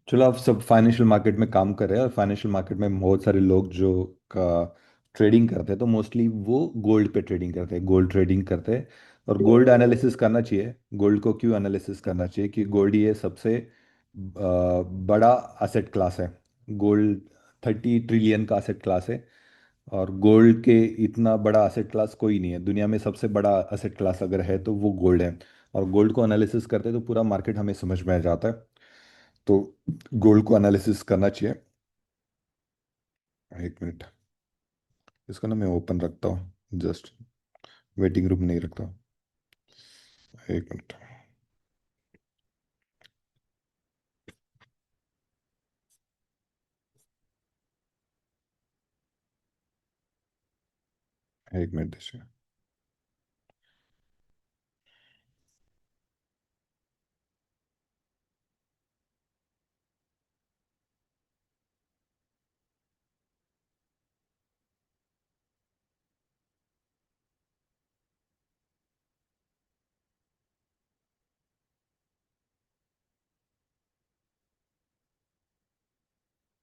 चलो, आप सब फाइनेंशियल मार्केट में काम कर रहे हैं और फाइनेंशियल मार्केट में बहुत सारे लोग जो का ट्रेडिंग करते हैं, तो मोस्टली वो गोल्ड पे ट्रेडिंग करते हैं, गोल्ड ट्रेडिंग करते हैं। और गोल्ड एनालिसिस करना चाहिए। गोल्ड को क्यों एनालिसिस करना चाहिए कि गोल्ड ये सबसे बड़ा असेट क्लास है। गोल्ड 30 ट्रिलियन का असेट क्लास है। और गोल्ड के इतना बड़ा असेट क्लास कोई नहीं है दुनिया में। सबसे बड़ा असेट क्लास अगर है तो वो गोल्ड है। और गोल्ड को एनालिसिस करते हैं तो पूरा मार्केट हमें समझ में आ जाता है। तो गोल्ड को एनालिसिस करना चाहिए। एक मिनट, इसको ना मैं ओपन रखता हूँ जस्ट। वेटिंग रूम नहीं रखता हूँ। एक मिनट। एक मिनट दीजिए।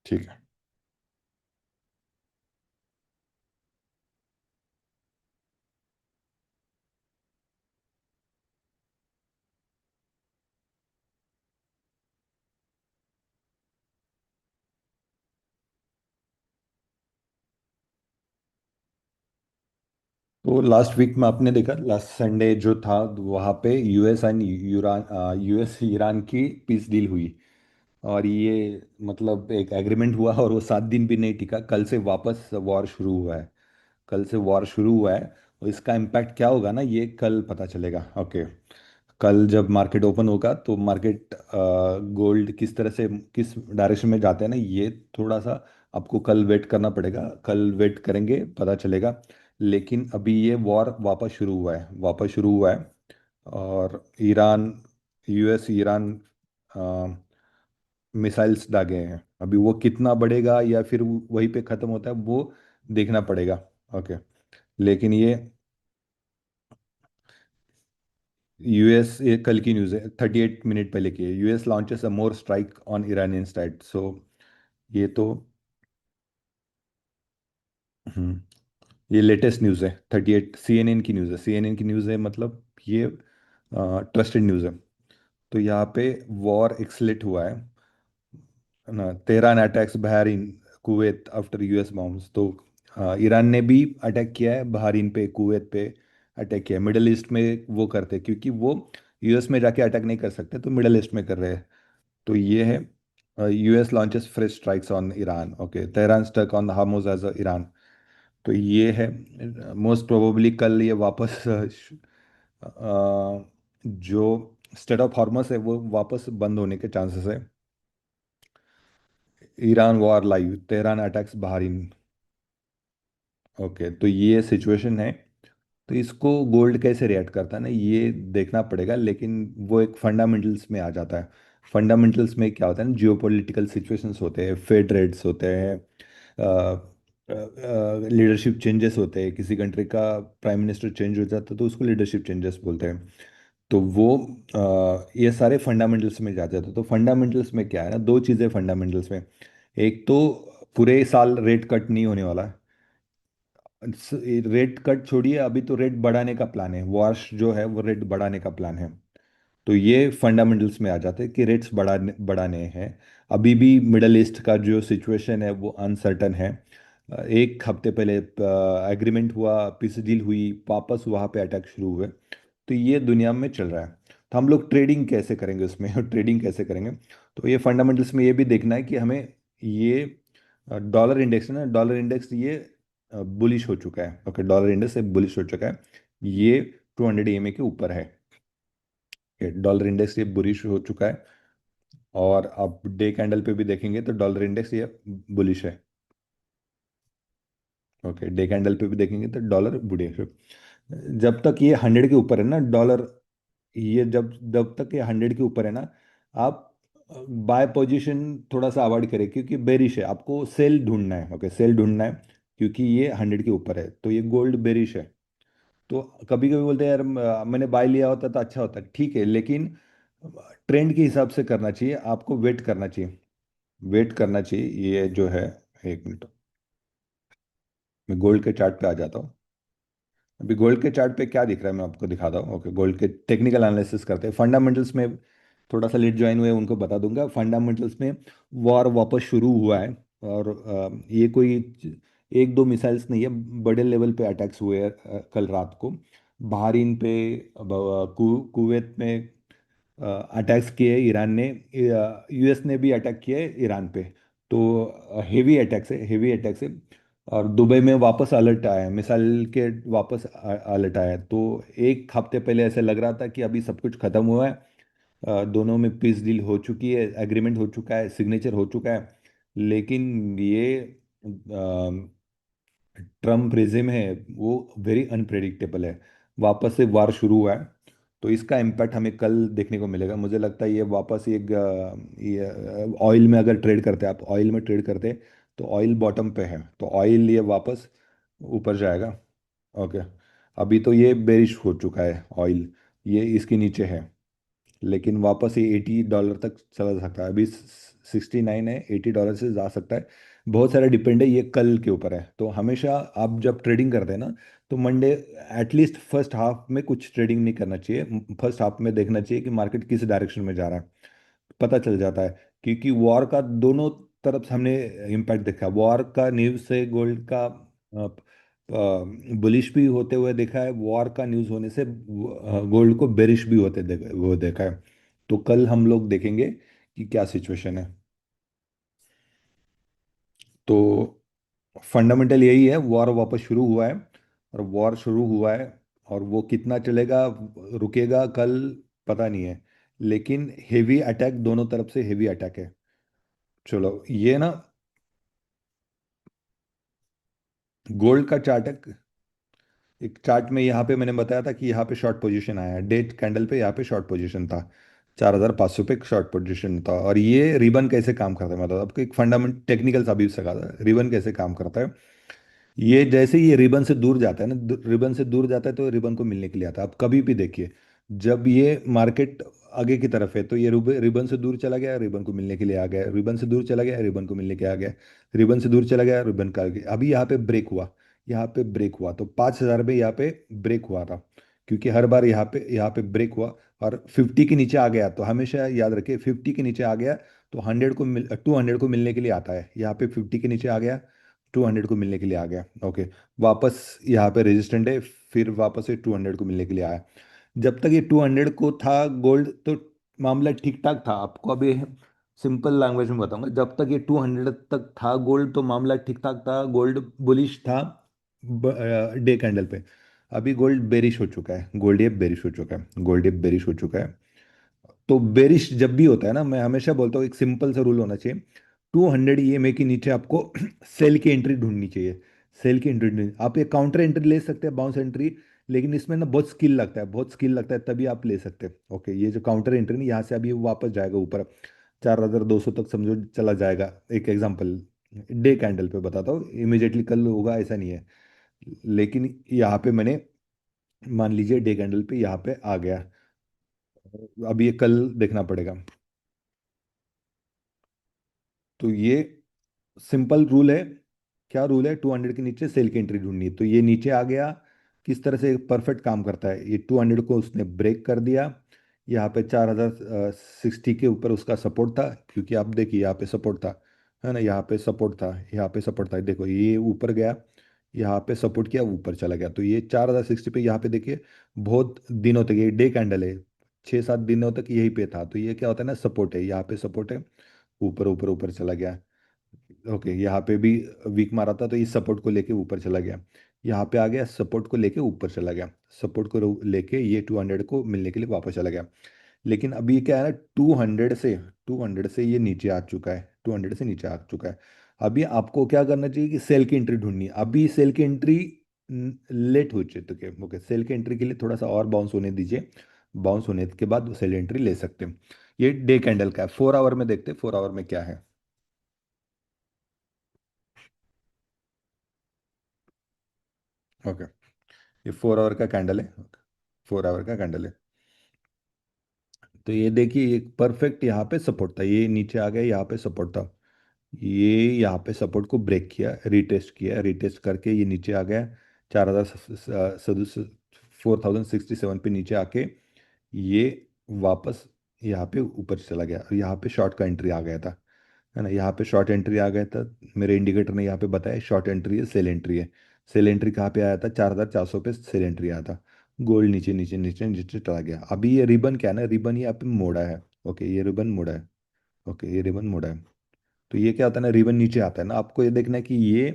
ठीक है। तो लास्ट वीक में आपने देखा, लास्ट संडे जो था, वहाँ पे यूएस एंड यूरान यूएस ईरान की पीस डील हुई। और ये मतलब एक एग्रीमेंट हुआ और वो 7 दिन भी नहीं टिका, कल से वापस वॉर शुरू हुआ है। कल से वॉर शुरू हुआ है। और इसका इम्पैक्ट क्या होगा ना, ये कल पता चलेगा। ओके। कल जब मार्केट ओपन होगा तो मार्केट गोल्ड किस तरह से, किस डायरेक्शन में जाते हैं ना, ये थोड़ा सा आपको कल वेट करना पड़ेगा। कल वेट करेंगे, पता चलेगा। लेकिन अभी ये वॉर वापस शुरू हुआ है, वापस शुरू हुआ है। और ईरान, यूएस ईरान मिसाइल्स दागे हैं। अभी वो कितना बढ़ेगा या फिर वहीं पे ख़त्म होता है, वो देखना पड़ेगा। ओके। लेकिन ये यूएस, ये कल की न्यूज़ है, 38 मिनट पहले की है। US launches a more strike on Iranian state. So ये तो हम्म, ये लेटेस्ट न्यूज़ है। 38 सीएनएन की न्यूज़ है, सीएनएन की न्यूज़ है, मतलब ये ट्रस्टेड न्यूज़ है। तो यहाँ पे वॉर एक्सलेट हुआ है ना। Tehran attacks Bahrain Kuwait after US bombs. तो ईरान ने भी अटैक किया है बहरीन पे, कुवैत पे अटैक किया है। मिडल ईस्ट में वो करते हैं क्योंकि वो यूएस में जाके अटैक नहीं कर सकते, तो मिडल ईस्ट में कर रहे हैं। तो ये है, US launches fresh strikes on Iran. Okay, Tehran stuck on Hormuz as Iran. तो ये है, मोस्ट प्रोबेबली कल ये वापस जो स्टेट ऑफ हार्मस है वो वापस बंद होने के चांसेस है। Iran war live, Tehran attacks Bahrain. Okay, तो ये सिचुएशन है। तो इसको गोल्ड कैसे रिएक्ट करता है ना, ये देखना पड़ेगा। लेकिन वो एक फंडामेंटल्स में आ जाता है। फंडामेंटल्स में क्या होता है ना, जियोपॉलिटिकल सिचुएशंस होते हैं, फेड रेट्स होते हैं, लीडरशिप चेंजेस होते हैं। किसी कंट्री का प्राइम मिनिस्टर चेंज हो जाता है तो उसको लीडरशिप चेंजेस बोलते हैं। तो वो ये सारे फंडामेंटल्स में जाते हैं। तो फंडामेंटल्स में क्या है ना, दो चीज़ें फंडामेंटल्स में। एक तो पूरे साल रेट कट नहीं होने वाला है। रेट कट छोड़िए, अभी तो रेट बढ़ाने का प्लान है। वॉश जो है वो रेट बढ़ाने का प्लान है। तो ये फंडामेंटल्स में आ जाते हैं कि रेट्स बढ़ाने बढ़ाने हैं। अभी भी मिडल ईस्ट का जो सिचुएशन है वो अनसर्टन है। एक हफ्ते पहले एग्रीमेंट हुआ, पीस डील हुई, वापस वहाँ पे अटैक शुरू हुए। तो ये दुनिया में चल रहा है। तो हम लोग ट्रेडिंग कैसे करेंगे उसमें ट्रेडिंग कैसे करेंगे? तो ये फंडामेंटल्स में ये भी देखना है कि हमें ये डॉलर इंडेक्स है ना, डॉलर इंडेक्स ये बुलिश हो चुका है। ओके, डॉलर इंडेक्स से बुलिश हो चुका है। ये 200 EMA के ऊपर है। ये डॉलर इंडेक्स ये बुलिश हो चुका है। और आप डे कैंडल पे भी देखेंगे तो डॉलर इंडेक्स ये बुलिश है। ओके, डे कैंडल पे भी देखेंगे तो डॉलर बुलिश है। जब तक ये 100 के ऊपर है ना डॉलर, ये जब जब तक ये 100 के ऊपर है ना, आप बाय पोजीशन थोड़ा सा अवॉइड करें क्योंकि बेरिश है। आपको सेल ढूंढना है। ओके, सेल ढूंढना है क्योंकि ये 100 के ऊपर है, तो ये गोल्ड बेरिश है। तो कभी कभी बोलते हैं यार, मैंने बाय लिया होता तो अच्छा होता। ठीक है, लेकिन ट्रेंड के हिसाब से करना चाहिए, आपको वेट करना चाहिए। वेट करना चाहिए ये जो है। एक मिनट, मैं गोल्ड के चार्ट पे आ जाता हूँ। अभी गोल्ड के चार्ट पे क्या दिख रहा है मैं आपको दिखाता हूँ। ओके, गोल्ड के टेक्निकल एनालिसिस करते हैं। फंडामेंटल्स में थोड़ा सा लेट ज्वाइन हुए उनको बता दूंगा। फंडामेंटल्स में वॉर वापस शुरू हुआ है। और ये कोई एक दो मिसाइल्स नहीं है, बड़े लेवल पे अटैक्स हुए हैं कल रात को। बहरीन पे, कुवैत में अटैक्स किए ईरान ने। यूएस ने भी अटैक किए ईरान पे। तो हेवी अटैक्स है, हेवी अटैक्स है। और दुबई में वापस अलर्ट आया है, मिसाइल के वापस अलर्ट आया है। तो एक हफ्ते पहले ऐसे लग रहा था कि अभी सब कुछ खत्म हुआ है, दोनों में पीस डील हो चुकी है, एग्रीमेंट हो चुका है, सिग्नेचर हो चुका है। लेकिन ये ट्रम्प रिजिम है वो वेरी अनप्रेडिक्टेबल है। वापस से वार शुरू हुआ है। तो इसका इम्पैक्ट हमें कल देखने को मिलेगा। मुझे लगता है ये वापस एक ये ऑयल में अगर ट्रेड करते हैं, आप ऑयल में ट्रेड करते हैं, तो ऑयल बॉटम पे है, तो ऑयल ये वापस ऊपर जाएगा। ओके, अभी तो ये बेरिश हो चुका है ऑयल, ये इसके नीचे है। लेकिन वापस ये $80 तक चला सकता है। अभी 69 है, $80 से जा सकता है। बहुत सारा डिपेंड है, ये कल के ऊपर है। तो हमेशा आप जब ट्रेडिंग करते हैं ना, तो मंडे एटलीस्ट फर्स्ट हाफ में कुछ ट्रेडिंग नहीं करना चाहिए। फर्स्ट हाफ में देखना चाहिए कि मार्केट किस डायरेक्शन में जा रहा है, पता चल जाता है। क्योंकि वॉर का दोनों तरफ से हमने इम्पैक्ट देखा। वॉर का न्यूज़ से गोल्ड का बुलिश भी होते हुए देखा है, वॉर का न्यूज़ होने से गोल्ड को बेरिश भी होते वो देखा है। तो कल हम लोग देखेंगे कि क्या सिचुएशन है। तो फंडामेंटल यही है, वॉर वापस शुरू हुआ है। और वॉर शुरू हुआ है, और वो कितना चलेगा, रुकेगा कल, पता नहीं है। लेकिन हेवी अटैक, दोनों तरफ से हेवी अटैक है। चलो ये ना, गोल्ड का चार्ट है। एक चार्ट में यहाँ पे मैंने बताया था कि यहाँ पे शॉर्ट पोजीशन आया है, डेट कैंडल पे यहाँ पे शॉर्ट पोजीशन था। 4,500 पे शॉर्ट पोजीशन था। और ये रिबन कैसे काम करता है, मतलब आपको एक फंडामेंट टेक्निकल सा भी सिखा था रिबन कैसे काम करता है। ये जैसे ही ये रिबन से दूर जाता है ना, रिबन से दूर जाता है तो रिबन को मिलने के लिए आता है। आप कभी भी देखिए, जब ये मार्केट आगे की तरफ है तो ये रिबन से दूर चला गया, रिबन को मिलने के लिए आ गया, रिबन से दूर चला गया, रिबन को मिलने के आ गया, रिबन से दूर चला गया, रिबन का आ गया। अभी यहाँ पे ब्रेक हुआ, यहाँ पे ब्रेक हुआ, तो 5,000 में यहाँ पे ब्रेक हुआ था। क्योंकि हर बार यहाँ पे ब्रेक हुआ और 50 के नीचे आ गया, तो हमेशा याद रखिए 50 के नीचे आ गया तो 200 को मिलने के लिए आता है। यहाँ पे 50 के नीचे आ गया, 200 को मिलने के लिए आ गया। ओके, वापस यहाँ पे रेजिस्टेंट है, फिर वापस से 200 को मिलने के लिए आया। जब तक ये 200 को था गोल्ड, तो मामला ठीक ठाक था। आपको अभी सिंपल लैंग्वेज में बताऊंगा, जब तक ये 200 तक था गोल्ड, तो मामला ठीक ठाक था, गोल्ड बुलिश था डे कैंडल पे। अभी गोल्ड बेरिश हो चुका है, गोल्ड ये बेरिश हो चुका है, गोल्ड ये बेरिश हो चुका है। तो बेरिश जब भी होता है ना, मैं हमेशा बोलता हूँ एक सिंपल सा रूल होना चाहिए। 200 EMA के नीचे आपको सेल की एंट्री ढूंढनी चाहिए। सेल की एंट्री ढूंढनी, आप एक काउंटर एंट्री ले सकते हैं, बाउंस एंट्री। लेकिन इसमें ना बहुत स्किल लगता है, बहुत स्किल लगता है, तभी आप ले सकते हैं। ओके, ये जो काउंटर एंट्री नहीं, यहाँ से अभी वो वापस जाएगा ऊपर, 4,200 तक समझो चला जाएगा। एक एग्जांपल डे कैंडल पे बताता हूँ, इमिजिएटली कल होगा ऐसा नहीं है। लेकिन यहाँ पे मैंने, मान लीजिए डे कैंडल पे यहाँ पे आ गया। अब ये कल देखना पड़ेगा। तो ये सिंपल रूल है। क्या रूल है, 200 के नीचे सेल की एंट्री ढूंढनी है। तो ये नीचे आ गया, किस तरह से परफेक्ट काम करता है, ये 200 को उसने ब्रेक कर दिया। यहाँ पे 4,060 के ऊपर उसका सपोर्ट था, क्योंकि आप देखिए यहाँ पे सपोर्ट था, है ना, यहाँ पे सपोर्ट था, यहाँ पे सपोर्ट था, देखो ये ऊपर गया, यहाँ पे सपोर्ट किया, ऊपर चला गया। तो ये 4,060 पे यहाँ पे देखिए, बहुत दिनों तक ये डे कैंडल है, 6-7 दिनों तक यही पे था। तो ये क्या होता है ना, सपोर्ट है, यहाँ पे सपोर्ट है, ऊपर ऊपर ऊपर चला गया। ओके, यहाँ पे भी वीक मारा था, तो इस सपोर्ट को लेके ऊपर चला गया। यहाँ पे आ गया, सपोर्ट को लेके ऊपर चला गया, सपोर्ट को लेके ये 200 को मिलने के लिए वापस चला गया। लेकिन अभी क्या है ना, 200 से ये नीचे आ चुका है, 200 से नीचे आ चुका है। अभी आपको क्या करना चाहिए कि सेल की एंट्री ढूंढनी है। अभी सेल की एंट्री लेट हो चुके, ओके, सेल की एंट्री के लिए थोड़ा सा और बाउंस होने दीजिए। बाउंस होने के बाद सेल एंट्री ले सकते हैं। ये डे कैंडल का है। 4 आवर में देखते हैं 4 आवर में क्या है। ओके, ये 4 आवर का कैंडल है। 4 आवर का कैंडल है। तो ये देखिए, एक परफेक्ट यहाँ पे सपोर्ट था, ये नीचे आ गया, यहाँ पे सपोर्ट था। ये यहाँ पे सपोर्ट को ब्रेक किया, रीटेस्ट किया, रीटेस्ट करके ये नीचे आ गया 4,000 4,067 पे नीचे आके ये वापस यहाँ पे ऊपर चला गया और यहाँ पे शॉर्ट का एंट्री आ गया था, है ना। यहाँ पे शॉर्ट एंट्री आ गया था, मेरे इंडिकेटर ने यहाँ पे बताया शॉर्ट एंट्री है, सेल एंट्री है। सेल एंट्री कहाँ पे आया था? 4,400 पे सेल एंट्री आया था। गोल्ड नीचे नीचे नीचे नीचे चला गया। अभी ये रिबन क्या है ना, रिबन यहाँ पे मोड़ा है। ओके, ये रिबन मोड़ा है। ओके, ये रिबन मोड़ा है। तो ये क्या होता है ना, रिबन नीचे आता है ना, आपको ये देखना है कि ये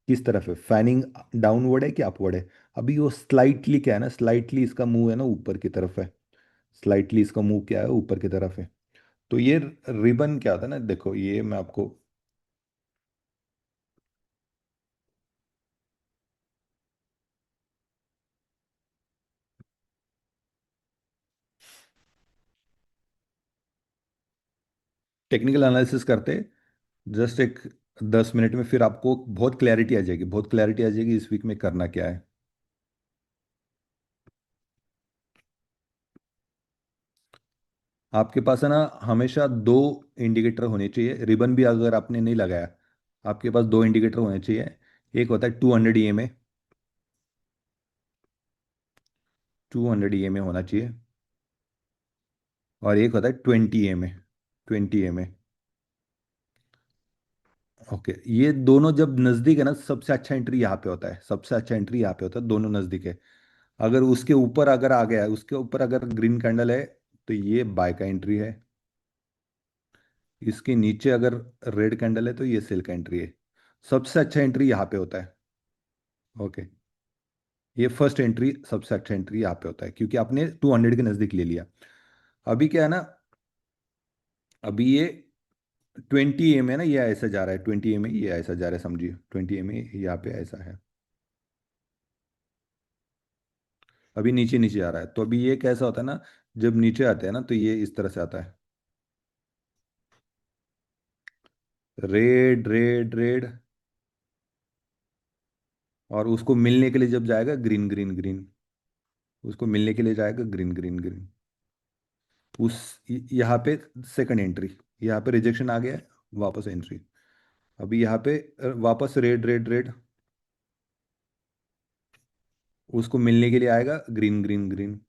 किस तरफ है, फैनिंग डाउनवर्ड है कि अपवर्ड है। अभी वो स्लाइटली क्या है ना, स्लाइटली इसका मुंह है ना ऊपर की तरफ है। स्लाइटली इसका मुंह क्या है, ऊपर की तरफ है। तो ये रिबन क्या होता है ना, देखो ये मैं आपको टेक्निकल एनालिसिस करते जस्ट एक 10 मिनट में, फिर आपको बहुत क्लैरिटी आ जाएगी, बहुत क्लैरिटी आ जाएगी इस वीक में करना क्या है। आपके पास है ना हमेशा दो इंडिकेटर होने चाहिए, रिबन भी अगर आपने नहीं लगाया, आपके पास दो इंडिकेटर होने चाहिए। एक होता है 200 EMA, 200 EMA होना चाहिए। और एक होता है 20 EMA, 20 EMA। ओके, ये दोनों जब नज़दीक है ना, सबसे अच्छा एंट्री यहाँ पे होता है, सबसे अच्छा एंट्री यहाँ पे होता है, दोनों नज़दीक है। अगर उसके ऊपर अगर आ गया है, उसके ऊपर अगर ग्रीन कैंडल है तो ये बाय का एंट्री है। इसके नीचे अगर रेड कैंडल है तो ये सेल का एंट्री है। सबसे अच्छा एंट्री यहाँ पे होता है। ओके, ये फर्स्ट एंट्री, सबसे अच्छा एंट्री यहाँ पे होता है क्योंकि आपने 200 के नज़दीक ले लिया। अभी क्या है ना, अभी ये 20 EMA है ना, ये ऐसा जा रहा है, 20 EMA ये ऐसा जा रहा है, समझिए 20 EMA यहाँ पे ऐसा है। अभी नीचे नीचे आ रहा है, तो अभी ये कैसा होता है ना, जब नीचे आते हैं ना तो ये इस तरह से आता है, रेड रेड रेड। और उसको मिलने के लिए जब जाएगा ग्रीन ग्रीन ग्रीन, उसको मिलने के लिए जाएगा ग्रीन ग्रीन ग्रीन। उस यहाँ पे सेकंड एंट्री, यहाँ पे रिजेक्शन आ गया है, वापस एंट्री। अभी यहाँ पे वापस रेड रेड रेड, उसको मिलने के लिए आएगा ग्रीन ग्रीन ग्रीन।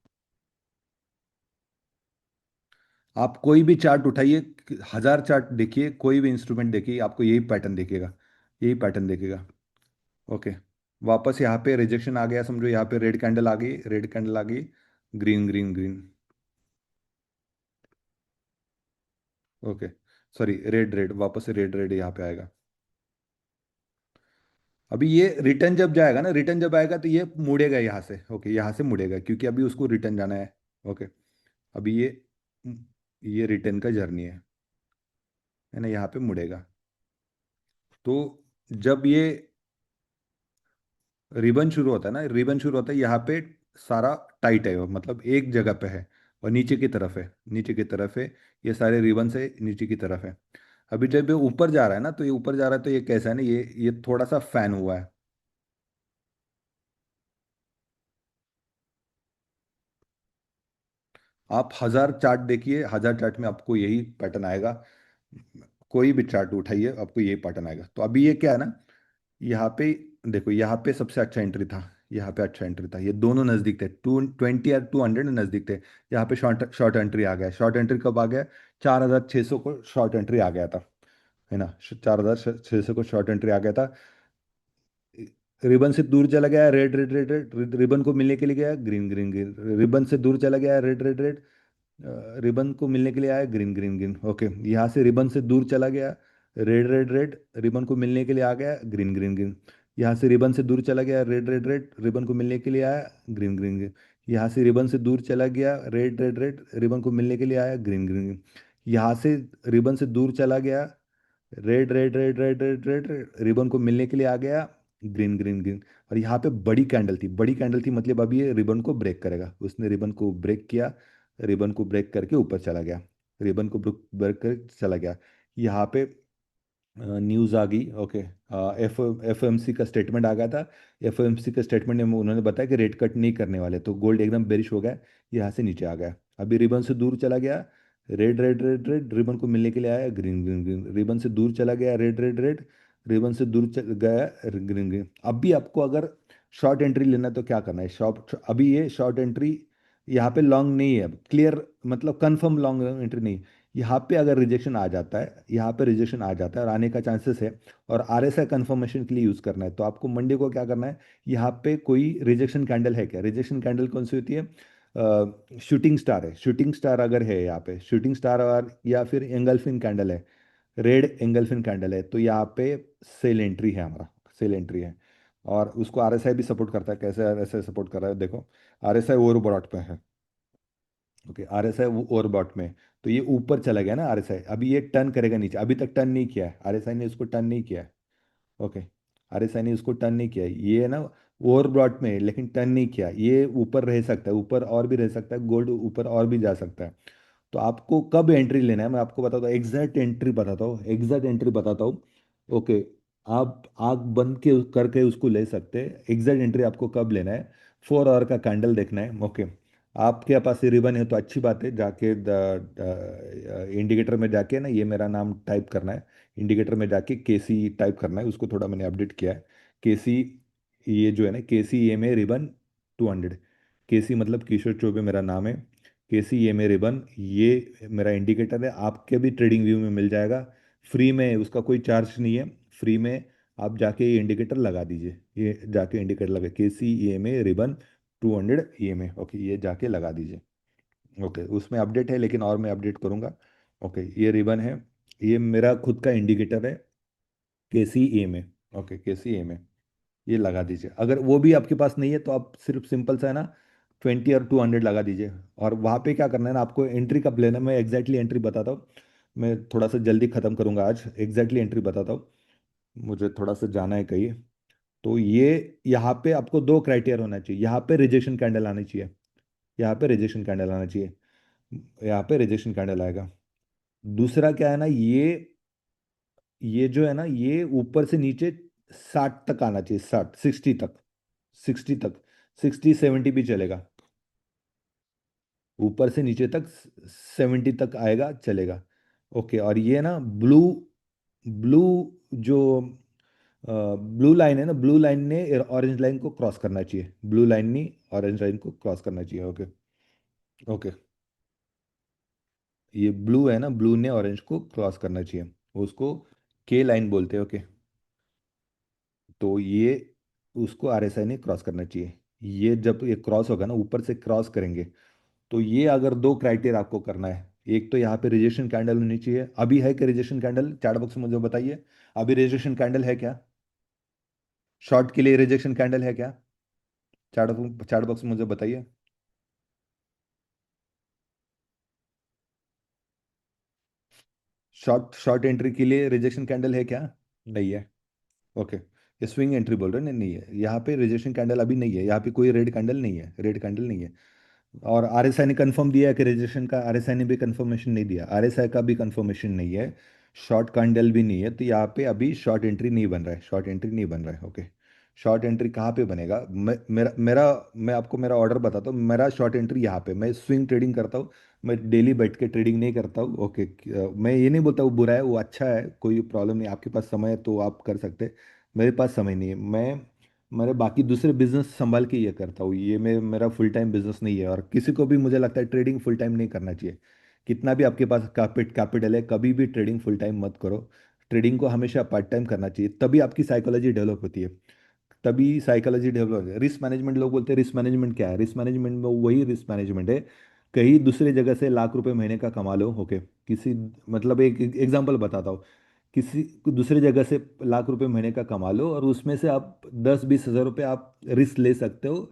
आप कोई भी चार्ट उठाइए, 1000 चार्ट देखिए, कोई भी इंस्ट्रूमेंट देखिए, आपको यही पैटर्न दिखेगा, यही पैटर्न दिखेगा। ओके, वापस यहाँ पे रिजेक्शन आ गया, समझो यहाँ पे रेड कैंडल आ गई, रेड कैंडल आ गई, green green green. Okay, sorry red red, वापस से रेड रेड यहाँ पे आएगा। अभी ये रिटर्न जब जाएगा ना, रिटर्न जब आएगा तो ये मुड़ेगा यहाँ से। ओके, यहाँ से मुड़ेगा क्योंकि अभी उसको रिटर्न जाना है। ओके, अभी ये रिटर्न का जर्नी है ना, यहाँ पे मुड़ेगा। तो जब ये रिबन शुरू होता है ना, रिबन शुरू होता है यहाँ पे, सारा टाइट है, मतलब एक जगह पे है और नीचे की तरफ है, नीचे की तरफ है। ये सारे रिबन से नीचे की तरफ है। अभी जब ये ऊपर जा रहा है ना, तो ये ऊपर जा रहा है तो ये कैसा है ना, ये थोड़ा सा फैन हुआ है। आप 1000 चार्ट देखिए, 1000 चार्ट में आपको यही पैटर्न आएगा। कोई भी चार्ट उठाइए, आपको यही पैटर्न आएगा। तो अभी ये क्या है ना, यहाँ पे देखो, यहाँ पे सबसे अच्छा एंट्री था, यहाँ पे अच्छा एंट्री था, ये दोनों नजदीक थे, 220 और 200 नजदीक थे। यहाँ पे शॉर्ट शॉर्ट एंट्री आ गया, शॉर्ट एंट्री कब आ गया? 4,600 को शॉर्ट एंट्री आ गया था, है ना। 4,600 को शॉर्ट एंट्री आ गया था। रिबन से दूर चला गया, red red red red, ribbon को मिलने के लिए गया, ग्रीन ग्रीन ग्रीन, रिबन से दूर चला गया, रेड रेड रेड, रिबन को मिलने के लिए आया, ग्रीन ग्रीन ग्रीन। ओके, यहाँ से रिबन से दूर चला गया, रेड रेड रेड, रिबन को मिलने के लिए आ गया, ग्रीन ग्रीन ग्रीन। यहाँ से रिबन से दूर चला गया, रेड रेड रेड, रिबन को मिलने के लिए आया, ग्रीन ग्रीन ग्रीन। यहाँ से रिबन से दूर चला गया, रेड रेड रेड, रिबन को मिलने के लिए आया, ग्रीन ग्रीन ग्रीन। यहाँ से रिबन से दूर चला गया, red red red red red red, ribbon को मिलने के लिए आ गया, ग्रीन ग्रीन ग्रीन। और यहाँ पे बड़ी कैंडल थी, बड़ी कैंडल थी, मतलब अभी ये रिबन को ब्रेक करेगा, उसने रिबन को ब्रेक किया, रिबन को ब्रेक करके ऊपर चला गया, रिबन को ब्रेक कर चला गया। यहाँ पे न्यूज़ आ गई। ओके, एफ एम सी का स्टेटमेंट आ गया था। एफ एम सी के स्टेटमेंट में उन्होंने बताया कि रेट कट नहीं करने वाले, तो गोल्ड एकदम बेरिश हो गया, यहाँ से नीचे आ गया। अभी रिबन से दूर चला गया, red red red red, ribbon को मिलने के लिए आया, ग्रीन ग्रीन ग्रीन, रिबन से दूर चला गया, रेड रेड रेड, रिबन से दूर चल गया, ग्रीन ग्रीन। अब भी आपको अगर शॉर्ट एंट्री लेना है तो क्या करना है, शॉर्ट, अभी ये शॉर्ट एंट्री यहाँ पे लॉन्ग नहीं है, क्लियर मतलब कंफर्म लॉन्ग एंट्री नहीं। यहाँ पे अगर रिजेक्शन आ जाता है, यहाँ पे रिजेक्शन आ जाता है और आने का चांसेस है, और आरएसआई कंफर्मेशन के लिए यूज करना है, तो आपको मंडे को क्या करना है, यहाँ पे कोई रिजेक्शन कैंडल है क्या, रिजेक्शन कैंडल कौन सी होती है, शूटिंग स्टार है, शूटिंग स्टार अगर है यहाँ पे शूटिंग स्टार, और या फिर एंगल्फिन कैंडल है, रेड एंगल्फिन कैंडल है, तो यहाँ पे सेल एंट्री है हमारा, सेल एंट्री है। और उसको आरएसआई भी सपोर्ट करता है, कैसे आरएसआई सपोर्ट कर रहा है देखो, आरएसआई ओवरबॉट पे है, ओके, आरएसआई ओवरबॉट में। तो ये ऊपर चला गया ना आरएसआई, अभी ये टर्न करेगा नीचे, अभी तक टर्न नहीं किया है आरएसआई ने, इसको टर्न नहीं किया है, ओके, आरएसआई ने उसको टर्न नहीं किया, ये है ना ओवरब्रॉट में है, लेकिन टर्न नहीं किया, ये ऊपर रह सकता है, ऊपर और भी रह सकता है, गोल्ड ऊपर और भी जा सकता है। तो आपको कब एंट्री लेना है, मैं आपको बताता हूँ, एग्जैक्ट एंट्री बताता हूँ, एग्जैक्ट एंट्री बताता हूँ, ओके। आप आग बंद के करके उसको ले सकते हैं, एग्जैक्ट एंट्री आपको कब लेना है, 4 आवर का कैंडल देखना है, ओके। आपके पास ये रिबन है तो अच्छी बात है, जाके इंडिकेटर में जाके ना ये मेरा नाम टाइप करना है, इंडिकेटर में जाके केसी टाइप करना है, उसको थोड़ा मैंने अपडेट किया है, केसी, ये जो है ना केसी एम ए रिबन 200, केसी मतलब किशोर चौबे मेरा नाम है, केसी एम ए रिबन, ये मेरा इंडिकेटर है, आपके भी ट्रेडिंग व्यू में मिल जाएगा, फ्री में, उसका कोई चार्ज नहीं है, फ्री में आप जाके ये इंडिकेटर लगा दीजिए, ये जाके इंडिकेटर लगा, KC M A ribbon 200 EMA, okay, ये जाके लगा दीजिए, ओके, उसमें अपडेट है, लेकिन और मैं अपडेट करूंगा, ओके, ये रिबन है, ये मेरा खुद का इंडिकेटर है, KC M A, okay, KC M A, ये लगा दीजिए, अगर वो भी आपके पास नहीं है तो आप सिर्फ सिंपल सा है ना 20 और 200 लगा दीजिए। और वहाँ पे क्या करना है ना, आपको एंट्री कब लेना है, मैं एग्जैक्टली एंट्री बताता हूँ, मैं थोड़ा सा जल्दी खत्म करूंगा आज, एग्जैक्टली एंट्री बताता हूँ, मुझे थोड़ा सा जाना है कहीं। तो ये यहाँ पे आपको दो क्राइटेरिया होना चाहिए, यहाँ पे रिजेक्शन कैंडल आनी चाहिए, यहाँ पे रिजेक्शन कैंडल आना चाहिए, यहाँ पे रिजेक्शन कैंडल आएगा। दूसरा क्या है ना, ये जो है ना, ये ऊपर से नीचे 60 तक आना चाहिए, 60, 60 तक, 60 तक, 60 70 भी चलेगा, ऊपर से नीचे तक 70 तक आएगा चलेगा, ओके। और ये ना ब्लू, ब्लू जो ब्लू लाइन है ना, ब्लू लाइन ने ऑरेंज लाइन को क्रॉस करना चाहिए, ब्लू लाइन ने ऑरेंज लाइन को क्रॉस करना चाहिए, ओके, ओके, ये ब्लू है ना, ब्लू ने ऑरेंज को क्रॉस करना चाहिए, उसको के लाइन बोलते हैं, ओके। तो ये उसको आरएसआई ने क्रॉस करना चाहिए, ये जब ये क्रॉस होगा ना, ऊपर से क्रॉस करेंगे, तो ये अगर दो क्राइटेरिया आपको करना है, एक तो यहाँ पे रिजेक्शन कैंडल होनी चाहिए, अभी है कि रिजेक्शन कैंडल, चैट बॉक्स में मुझे बताइए, अभी रिजेक्शन कैंडल है क्या, शॉर्ट के लिए रिजेक्शन कैंडल है क्या, चैट चैट बॉक्स में मुझे बताइए, शॉर्ट शॉर्ट एंट्री के लिए रिजेक्शन कैंडल है क्या, नहीं है, ओके। ये स्विंग एंट्री बोल रहे हैं, नहीं नहीं है, यहाँ पे रिजेक्शन कैंडल अभी नहीं है, यहाँ पे कोई रेड कैंडल नहीं है, रेड कैंडल नहीं है। और आरएसआई ने कंफर्म दिया है कि रजिस्ट्रेशन का, आरएसआई ने भी कंफर्मेशन नहीं दिया, आरएसआई का भी कंफर्मेशन नहीं है, शॉर्ट कैंडल भी नहीं है, तो यहाँ पे अभी शॉर्ट एंट्री नहीं बन रहा है, शॉर्ट एंट्री नहीं बन रहा है, ओके। शॉर्ट एंट्री कहाँ पे बनेगा, मेरा मेरा मैं आपको मेरा ऑर्डर बताता हूँ, मेरा शॉर्ट एंट्री यहाँ पे, मैं स्विंग ट्रेडिंग करता हूँ, मैं डेली बैठ के ट्रेडिंग नहीं करता हूँ, ओके। मैं ये नहीं बोलता वो बुरा है, वो अच्छा है, कोई प्रॉब्लम नहीं, आपके पास समय है तो आप कर सकते हैं, मेरे पास समय नहीं है, मैं मेरे बाकी दूसरे बिजनेस संभाल के ये करता हूँ, ये मेरा फुल टाइम बिजनेस नहीं है, और किसी को भी मुझे लगता है ट्रेडिंग फुल टाइम नहीं करना चाहिए, कितना भी आपके पास कैपिटल है, कभी भी ट्रेडिंग फुल टाइम मत करो, ट्रेडिंग को हमेशा पार्ट टाइम करना चाहिए, तभी आपकी साइकोलॉजी डेवलप होती है, तभी साइकोलॉजी डेवलप होती है। रिस्क मैनेजमेंट, लोग बोलते हैं रिस्क मैनेजमेंट क्या है, रिस्क मैनेजमेंट में वही रिस्क मैनेजमेंट है, कहीं दूसरे जगह से लाख रुपए महीने का कमा लो, ओके, किसी, मतलब एक एग्जांपल बताता हूँ, किसी दूसरे जगह से लाख रुपए महीने का कमा लो, और उसमें से आप 10 20 हज़ार रुपये आप रिस्क ले सकते हो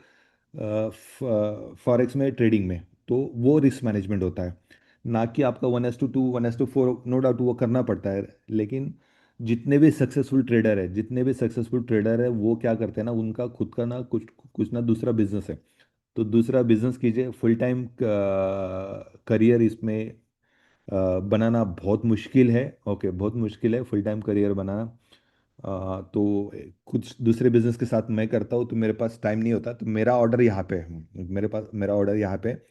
फॉरेक्स में, ट्रेडिंग में, तो वो रिस्क मैनेजमेंट होता है, ना कि आपका 1:2 1:4, नो डाउट वो करना पड़ता है, लेकिन जितने भी सक्सेसफुल ट्रेडर है, जितने भी सक्सेसफुल ट्रेडर है, वो क्या करते हैं ना, उनका खुद का ना कुछ कुछ ना दूसरा बिजनेस है, तो दूसरा बिजनेस कीजिए, फुल टाइम करियर इसमें बनाना बहुत मुश्किल है, ओके, बहुत मुश्किल है फुल टाइम करियर बनाना। तो कुछ दूसरे बिजनेस के साथ मैं करता हूँ, तो मेरे पास टाइम नहीं होता, तो मेरा ऑर्डर यहाँ पे है, मेरे पास मेरा ऑर्डर यहाँ पे है,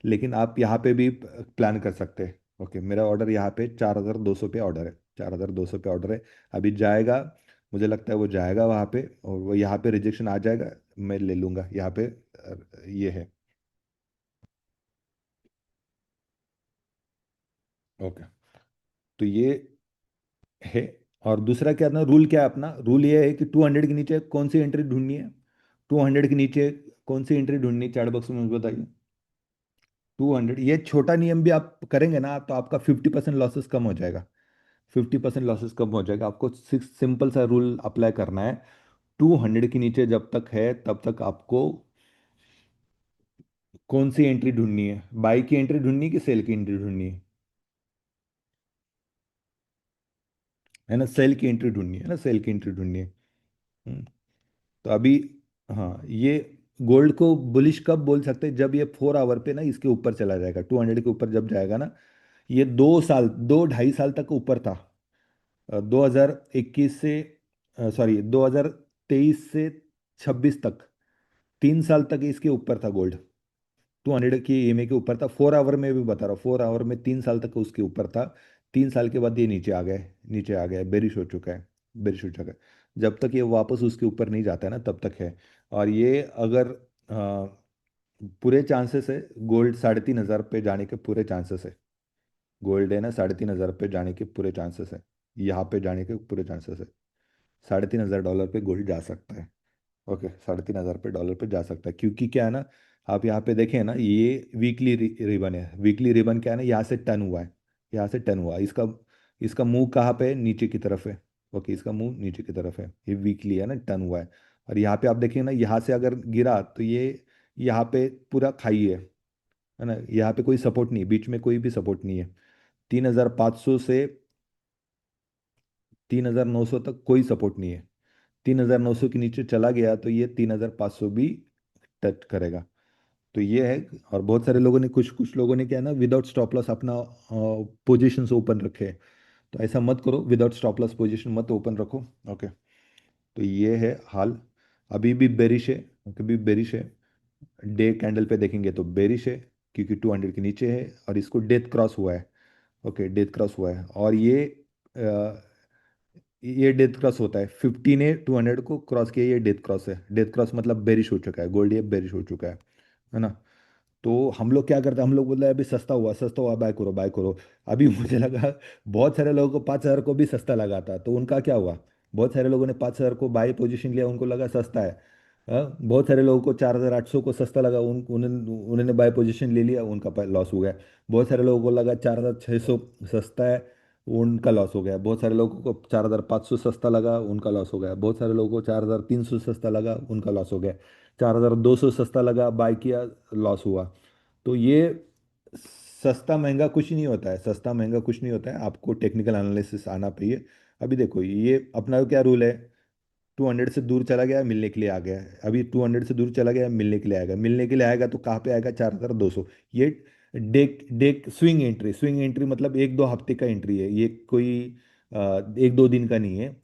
लेकिन आप यहाँ पे भी प्लान कर सकते हैं, ओके, मेरा ऑर्डर यहाँ पे 4,200 पे ऑर्डर है, 4,200 पे ऑर्डर है। अभी जाएगा, मुझे लगता है वो जाएगा वहाँ पे, और वो यहाँ पे रिजेक्शन आ जाएगा, मैं ले लूँगा यहाँ पे। ये है। ओके, तो ये है। और दूसरा क्या ना, रूल क्या है अपना, रूल ये है कि 200 के नीचे कौन सी एंट्री ढूंढनी है, 200 के नीचे कौन सी एंट्री ढूंढनी है, चैट बॉक्स में मुझे बताइए। 200, ये छोटा नियम भी आप करेंगे ना तो आपका 50% लॉसेस कम हो जाएगा, 50% लॉसेस कम हो जाएगा। आपको सिंपल सा रूल अप्लाई करना है, 200 के नीचे जब तक है तब तक आपको कौन सी एंट्री ढूंढनी है, बाई की एंट्री ढूंढनी है कि सेल की एंट्री ढूंढनी है ना, सेल की एंट्री ढूंढनी है ना, सेल की एंट्री ढूंढनी है। हम्म, तो अभी, हाँ, ये गोल्ड को बुलिश कब बोल सकते हैं, जब ये 4 आवर पे ना इसके ऊपर चला जाएगा, 200 के ऊपर जब जाएगा ना। ये 2 साल, 2 ढाई साल तक ऊपर था, 2021 से, सॉरी 2023 से 26 तक, 3 साल तक इसके ऊपर था गोल्ड, 200 की ईएमए के ऊपर था, 4 आवर में भी बता रहा हूँ, 4 आवर में 3 साल तक उसके ऊपर था। 3 साल के बाद ये नीचे आ गए, नीचे आ गया, बेरिश हो चुका है, बेरिश हो चुका है। जब तक ये वापस उसके ऊपर नहीं जाता है ना तब तक है। और ये अगर पूरे चांसेस है, गोल्ड 3,500 पे जाने के पूरे चांसेस है, गोल्ड है ना 3,500 पे जाने के पूरे चांसेस है, यहाँ पे जाने के पूरे चांसेस है, $3,500 पे गोल्ड जा सकता है। ओके, 3,500 पे डॉलर पे जा सकता है, क्योंकि क्या है ना, आप यहाँ पे देखें ना, ये वीकली रिबन है, वीकली रिबन क्या है ना, यहाँ से टर्न हुआ है, यहाँ से टर्न हुआ है। इसका इसका मुंह कहाँ पे है, नीचे की तरफ है। ओके, इसका मुंह नीचे की तरफ है, ये वीकली है ना, टर्न हुआ है। और यहाँ पे आप देखिए ना, यहाँ से अगर गिरा तो ये यहाँ पे पूरा खाई है ना, यहाँ पे कोई सपोर्ट नहीं, बीच में कोई भी सपोर्ट नहीं है। 3,500 से 3,900 तक कोई सपोर्ट नहीं है। 3,900 के नीचे चला गया तो ये 3,500 भी टच करेगा। तो ये है। और बहुत सारे लोगों ने, कुछ कुछ लोगों ने क्या है ना, विदाउट स्टॉप लॉस अपना पोजीशन ओपन रखे हैं। तो ऐसा मत करो, विदाउट स्टॉप लॉस पोजीशन मत ओपन रखो। ओके, तो ये है हाल। अभी भी बेरिश है, कभी बेरिश है। डे कैंडल पे देखेंगे तो बेरिश है, क्योंकि 200 के नीचे है और इसको डेथ क्रॉस हुआ है। ओके, डेथ क्रॉस हुआ है, और ये डेथ क्रॉस होता है, 15 ने 200 को क्रॉस किया, ये डेथ क्रॉस है। डेथ क्रॉस मतलब बेरिश हो चुका है गोल्ड, ये बेरिश हो चुका है ना। तो हम लोग क्या करते हैं, हम लोग बोलते हैं अभी सस्ता हुआ, सस्ता हुआ, बाय करो, बाय करो। अभी मुझे लगा बहुत सारे लोगों को 5,000 को भी सस्ता लगा था, तो उनका क्या हुआ, बहुत सारे लोगों ने 5,000 को बाय पोजीशन लिया, उनको लगा सस्ता है। बहुत सारे लोगों को 4,800 को सस्ता लगा, उन्होंने बाय पोजीशन ले लिया, उनका लॉस हो गया। बहुत सारे लोगों को लगा 4,600 सस्ता है, उनका लॉस हो गया। बहुत सारे लोगों को 4,500 सस्ता लगा, उनका लॉस हो गया। बहुत सारे लोगों को 4,300 सस्ता लगा, उनका लॉस हो गया। 4,200 सस्ता लगा, बाय किया, लॉस हुआ। तो ये सस्ता महंगा कुछ नहीं होता है, सस्ता महंगा कुछ नहीं होता है, आपको टेक्निकल एनालिसिस आना चाहिए। अभी देखो ये अपना क्या रूल है, 200 से दूर चला गया मिलने के लिए आ गया है, अभी 200 से दूर चला गया मिलने के लिए आएगा, मिलने के लिए आएगा तो कहाँ पे आएगा, 4,200। ये deck deck swing entry, swing entry मतलब 1-2 हफ्ते का एंट्री है, ये कोई 1-2 दिन का नहीं है।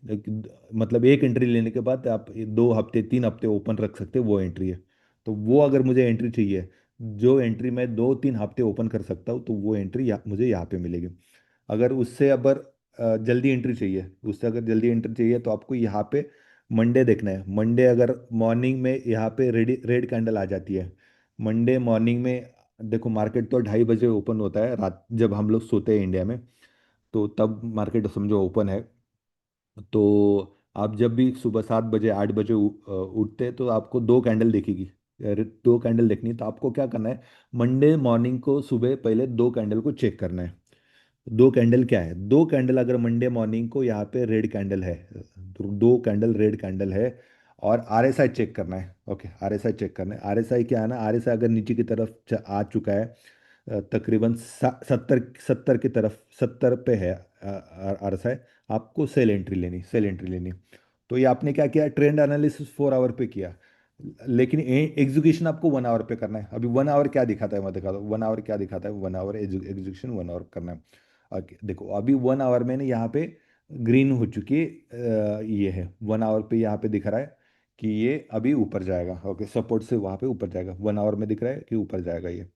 मतलब एक एंट्री लेने के बाद आप 2 हफ्ते 3 हफ्ते ओपन रख सकते हो, वो एंट्री है। तो वो अगर मुझे एंट्री चाहिए, जो एंट्री मैं 2-3 हफ्ते ओपन कर सकता हूँ, तो वो एंट्री मुझे यहाँ पे मिलेगी। अगर उससे अगर जल्दी एंट्री चाहिए, उससे अगर जल्दी एंट्री चाहिए तो आपको यहाँ पे मंडे देखना है। मंडे अगर मॉर्निंग में यहाँ पे रेड रेड कैंडल आ जाती है, मंडे मॉर्निंग में, देखो मार्केट तो 2:30 बजे ओपन होता है रात, जब हम लोग सोते हैं इंडिया में, तो तब मार्केट समझो ओपन है। तो आप जब भी सुबह 7 बजे 8 बजे उठते हैं तो आपको 2 कैंडल दिखेगी। 2 कैंडल देखनी है, तो आपको क्या करना है, मंडे मॉर्निंग को सुबह पहले 2 कैंडल को चेक करना है। 2 कैंडल क्या है, 2 कैंडल अगर मंडे मॉर्निंग को यहाँ पे रेड कैंडल है, तो 2 कैंडल रेड कैंडल है, और आरएसआई चेक करना है। ओके, आरएसआई चेक करना है। आरएसआई क्या है ना, आरएसआई अगर नीचे की तरफ आ चुका है, तकरीबन 70 की तरफ, 70 पे है आरएसआई, आपको सेल एंट्री लेनी, सेल एंट्री लेनी। तो ये आपने क्या किया, ट्रेंड एनालिसिस 4 आवर पे किया, लेकिन एग्जीक्यूशन आपको 1 आवर पे करना है। अभी 1 आवर क्या दिखाता है, मैं दिखाता हूँ 1 आवर क्या दिखाता है। 1 आवर एग्जीक्यूशन 1 आवर करना है। देखो अभी 1 आवर में ना यहाँ पे ग्रीन हो चुकी है, ये है 1 आवर पे, यहाँ पे दिख रहा है कि ये अभी ऊपर जाएगा। ओके, सपोर्ट से वहाँ पे ऊपर जाएगा, 1 आवर में दिख रहा है कि ऊपर जाएगा ये।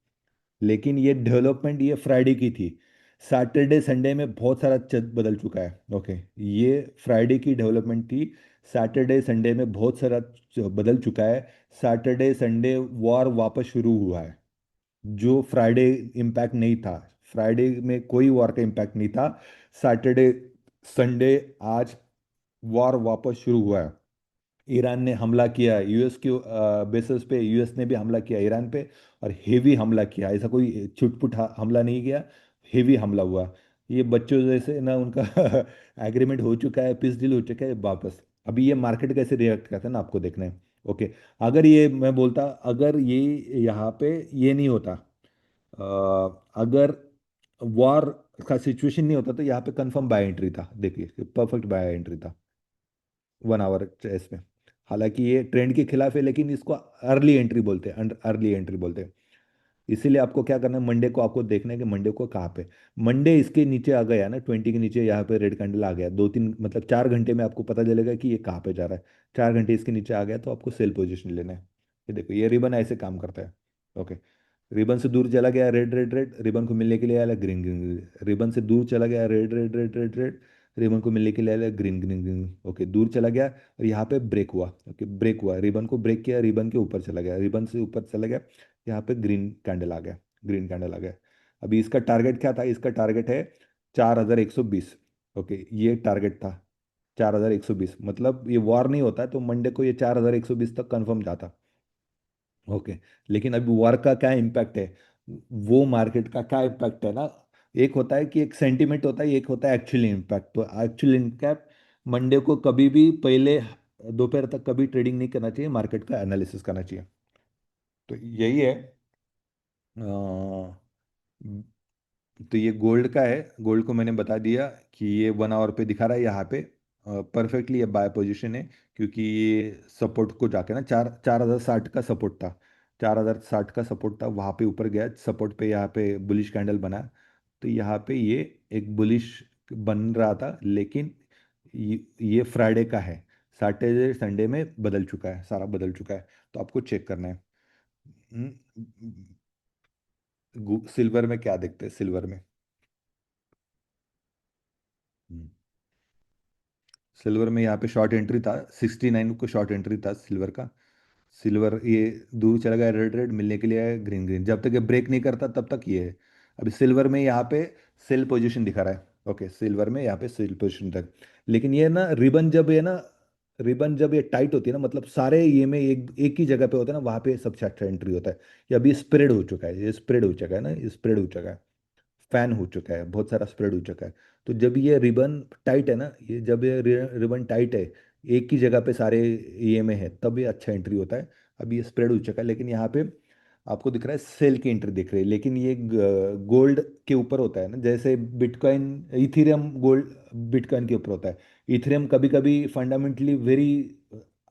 लेकिन ये डेवलपमेंट ये फ्राइडे की थी, सैटरडे संडे में बहुत सारा बदल चुका है। ओके, ये फ्राइडे की डेवलपमेंट थी। सैटरडे संडे में बहुत सारा बदल चुका है। सैटरडे संडे वॉर वापस शुरू हुआ है। जो फ्राइडे इम्पैक्ट नहीं था, फ्राइडे में कोई वॉर का इम्पैक्ट नहीं था। सैटरडे संडे आज वॉर वापस शुरू हुआ है। ईरान ने हमला किया यूएस के बेसिस पे, यूएस ने भी हमला किया ईरान पे, और हेवी हमला किया, ऐसा कोई छुटपुट हमला नहीं किया। हेवी हमला हुआ। ये बच्चों जैसे ना उनका एग्रीमेंट हो चुका है, पीस डील हो चुका है वापस। अभी ये मार्केट कैसे रिएक्ट करता है ना, आपको देखना है। ओके, अगर ये मैं बोलता, अगर ये यहाँ पे ये नहीं होता, अगर वॉर का सिचुएशन नहीं होता, तो यहाँ पे कंफर्म बाय एंट्री था। देखिए, परफेक्ट बाय एंट्री था 1 आवर चेस में। हालांकि ये ट्रेंड के खिलाफ है, लेकिन इसको अर्ली एंट्री बोलते हैं, अर्ली एंट्री बोलते हैं। इसीलिए आपको क्या करना है, मंडे को आपको देखना है कि मंडे को कहाँ पे। मंडे इसके नीचे आ गया ना, 20 के नीचे, यहाँ पे रेड कैंडल आ गया, 2-3 मतलब 4 घंटे में आपको पता चलेगा कि ये कहाँ पे जा रहा है। 4 घंटे इसके नीचे आ गया तो आपको सेल पोजीशन लेना है। ये देखो, ये रिबन ऐसे काम करता है। ओके, रिबन से दूर चला गया रेड रेड रेड, रिबन को मिलने के लिए आया ग्रीन ग्रीन ग्रीन। रिबन से दूर चला गया red red red red red, ribbon को मिलने के लिए आया ग्रीन ग्रीन ग्रीन। ओके, दूर चला गया और यहाँ पे ब्रेक हुआ। ओके, ब्रेक हुआ, रिबन को ब्रेक किया, रिबन के ऊपर चला गया, रिबन से ऊपर चला गया, यहाँ पे ग्रीन कैंडल आ गया। ग्रीन कैंडल आ गया। अभी इसका टारगेट क्या था, इसका टारगेट है 4120। ओके, ये टारगेट था 4120। मतलब ये वॉर नहीं होता तो मंडे को ये 4120 तक कंफर्म जाता। ओके, लेकिन अभी वॉर का क्या इम्पैक्ट है, वो मार्केट का क्या इम्पैक्ट है ना। एक होता है कि एक सेंटिमेंट होता है, एक होता है एक्चुअली इम्पैक्ट। तो एक्चुअल इम्पैक्ट, मंडे को कभी भी पहले दोपहर तक कभी ट्रेडिंग नहीं करना चाहिए, मार्केट का एनालिसिस करना चाहिए। तो यही है। तो ये गोल्ड का है। गोल्ड को मैंने बता दिया कि ये 1 आवर पे दिखा रहा है यहाँ पे। परफेक्टली ये बाय पोजीशन है, क्योंकि ये सपोर्ट को जाके ना, 4060 का सपोर्ट था। 4060 का सपोर्ट था, वहाँ पे ऊपर गया सपोर्ट पे, यहाँ पे बुलिश कैंडल बना। तो यहाँ पे ये एक बुलिश बन रहा था, लेकिन ये फ्राइडे का है। सैटरडे संडे में बदल चुका है, सारा बदल चुका है। तो आपको चेक करना है। सिल्वर में क्या देखते हैं, सिल्वर में। हम्म, सिल्वर में यहाँ पे शॉर्ट एंट्री था, 69 को शॉर्ट एंट्री था सिल्वर का। सिल्वर ये दूर चला गया, रेड रेड मिलने के लिए आया ग्रीन ग्रीन, जब तक ये ब्रेक नहीं करता तब तक ये है। अभी सिल्वर में यहाँ पे सेल पोजीशन दिखा रहा है। ओके, सिल्वर में यहाँ पे सेल पोजीशन तक। लेकिन ये ना रिबन जब ये ना, रिबन जब ये टाइट होती है ना, मतलब सारे ये में एक एक ही जगह पे होता है ना, वहाँ पे सबसे अच्छा एंट्री होता है। ये अभी स्प्रेड हो चुका है, ये स्प्रेड हो चुका है ना, ये स्प्रेड हो चुका है, फैन हो चुका है, बहुत सारा स्प्रेड हो चुका है। तो जब ये रिबन टाइट है ना, ये जब ये रिबन टाइट है, एक ही जगह पे सारे ये में है, तब ये अच्छा एंट्री होता है। अभी ये स्प्रेड हो चुका है, लेकिन यहाँ पे आपको दिख रहा है सेल की एंट्री दिख रही है। लेकिन ये गोल्ड के ऊपर होता है ना, जैसे बिटकॉइन, इथेरियम गोल्ड बिटकॉइन के ऊपर होता है। इथेरियम कभी कभी फंडामेंटली वेरी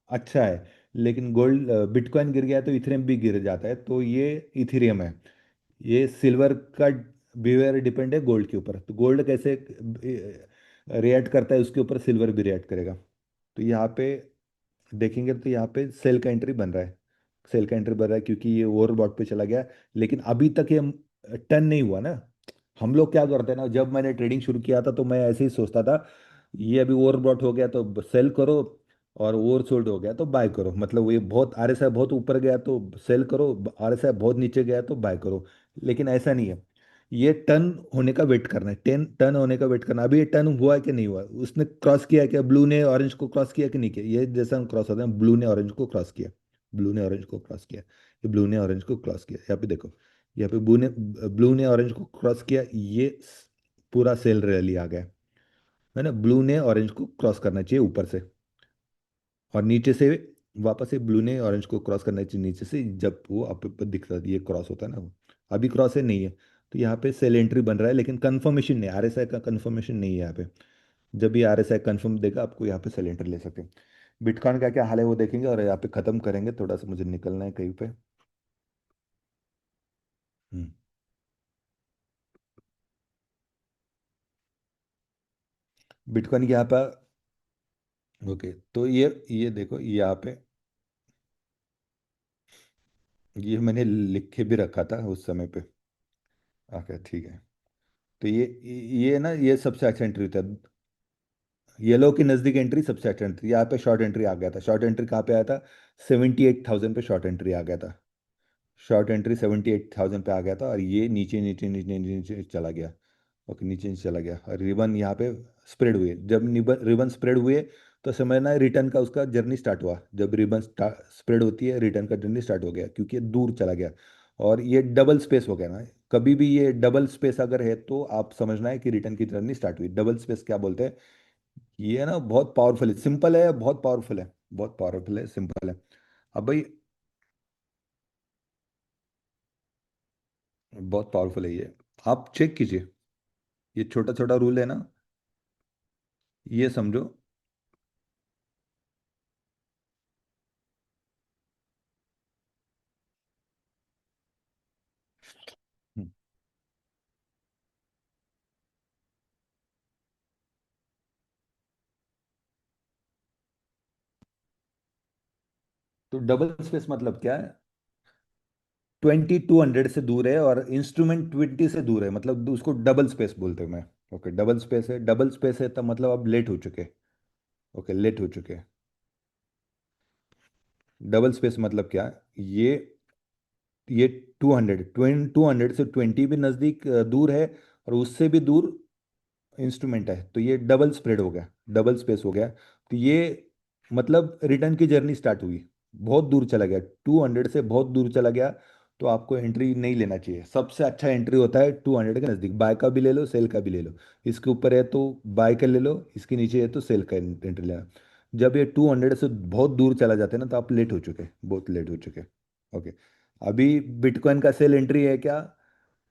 अच्छा है, लेकिन गोल्ड बिटकॉइन गिर गया तो इथेरियम भी गिर जाता है। तो ये इथेरियम है। ये सिल्वर का बिहेवियर डिपेंड है गोल्ड के ऊपर। तो गोल्ड कैसे रिएक्ट करता है, उसके ऊपर सिल्वर भी रिएक्ट करेगा। तो यहाँ पे देखेंगे तो यहाँ पे सेल का एंट्री बन रहा है। सेल का एंट्री बन रहा है क्योंकि ये ओवरबॉट पे चला गया। लेकिन अभी तक ये टर्न नहीं हुआ ना। हम लोग क्या करते हैं ना, जब मैंने ट्रेडिंग शुरू किया था तो मैं ऐसे ही सोचता था, ये अभी ओवरबॉट हो गया तो सेल करो, और ओवरसोल्ड हो गया तो बाय करो। मतलब ये बहुत आरएसआई बहुत ऊपर गया तो सेल करो, आरएसआई बहुत नीचे गया तो बाय करो। लेकिन ऐसा नहीं है। ये टर्न होने का वेट करना है, टर्न होने का वेट करना। अभी ये टर्न हुआ है कि नहीं हुआ, उसने क्रॉस किया क्या, ब्लू ने ऑरेंज को क्रॉस किया कि नहीं किया। ये जैसा क्रॉस होता है, ब्लू ने ऑरेंज को क्रॉस किया, ब्लू ने ऑरेंज को क्रॉस किया, ये ब्लू ने ऑरेंज को क्रॉस किया। यहाँ पे देखो, यहाँ पे ब्लू ने ऑरेंज को क्रॉस किया, ये पूरा सेल रैली आ गया है ना। ब्लू ने ऑरेंज को क्रॉस करना चाहिए ऊपर से, और नीचे से वापस से ब्लू ने ऑरेंज को क्रॉस करना चाहिए नीचे से, जब वो आप ऊपर दिखता है, ये क्रॉस होता है ना वो। अभी क्रॉस है नहीं है, तो यहाँ पे सेल एंट्री बन रहा है, लेकिन कंफर्मेशन नहीं, आरएसआई का कंफर्मेशन नहीं है यहाँ पे। जब भी आरएसआई कंफर्म देगा, आपको यहाँ पे सेल एंट्री ले सकते हैं। बिटकॉइन का क्या हाल है वो देखेंगे, और यहाँ पे खत्म करेंगे, थोड़ा सा मुझे निकलना है कहीं पे। हम्म, बिटकॉइन की यहाँ पे। ओके, तो ये देखो यहाँ पे, ये मैंने लिख के भी रखा था उस समय पे। ओके, ठीक है। तो ये ना, ये सबसे अच्छा एंट्री होता है। येलो के नज़दीक एंट्री सबसे अच्छा एंट्री, यहाँ पे शॉर्ट एंट्री आ गया था। शॉर्ट एंट्री कहाँ पे आया था? 78,000 पे शॉर्ट एंट्री आ गया था। शॉर्ट एंट्री 78,000 पे आ गया था, और ये नीचे नीचे नीचे नीचे नीचे चला गया। ओके, नीचे नीचे चला गया, और रिबन यहाँ पे स्प्रेड हुए। जब रिबन स्प्रेड हुए तो समझना रिटर्न का उसका जर्नी स्टार्ट हुआ। जब रिबन स्प्रेड होती है, रिटर्न का जर्नी स्टार्ट हो गया, क्योंकि ये दूर चला गया। और ये डबल स्पेस हो गया ना, कभी भी ये डबल स्पेस अगर है तो आप समझना है कि रिटर्न की जर्नी स्टार्ट हुई। डबल स्पेस क्या बोलते हैं? ये ना बहुत पावरफुल है, सिंपल है, बहुत पावरफुल है, बहुत पावरफुल है, सिंपल है। अब भाई, बहुत पावरफुल है ये, आप चेक कीजिए। ये छोटा छोटा रूल है ना, ये समझो। हम्म, तो डबल स्पेस मतलब क्या है? 2200 से दूर है, और इंस्ट्रूमेंट 20 से दूर है, मतलब उसको डबल स्पेस बोलते हैं मैं। ओके, डबल स्पेस है, डबल स्पेस है, तब मतलब आप लेट हो चुके। ओके, लेट हो चुके। डबल स्पेस मतलब क्या? ये ये 200 से 20 भी नज़दीक दूर है, और उससे भी दूर इंस्ट्रूमेंट है, तो ये डबल स्प्रेड हो गया, डबल स्पेस हो गया। तो ये मतलब रिटर्न की जर्नी स्टार्ट हुई, बहुत दूर चला गया, 200 से बहुत दूर चला गया। तो आपको एंट्री नहीं लेना चाहिए। सबसे अच्छा एंट्री होता है 200 के नज़दीक। बाय का भी ले लो, सेल का भी ले लो। इसके ऊपर है तो बाय का ले लो, इसके नीचे है तो सेल का एंट्री लेना। जब ये 200 से बहुत दूर चला जाता है ना, तो आप लेट हो चुके, बहुत लेट हो चुके। ओके, अभी बिटकॉइन का सेल एंट्री है क्या?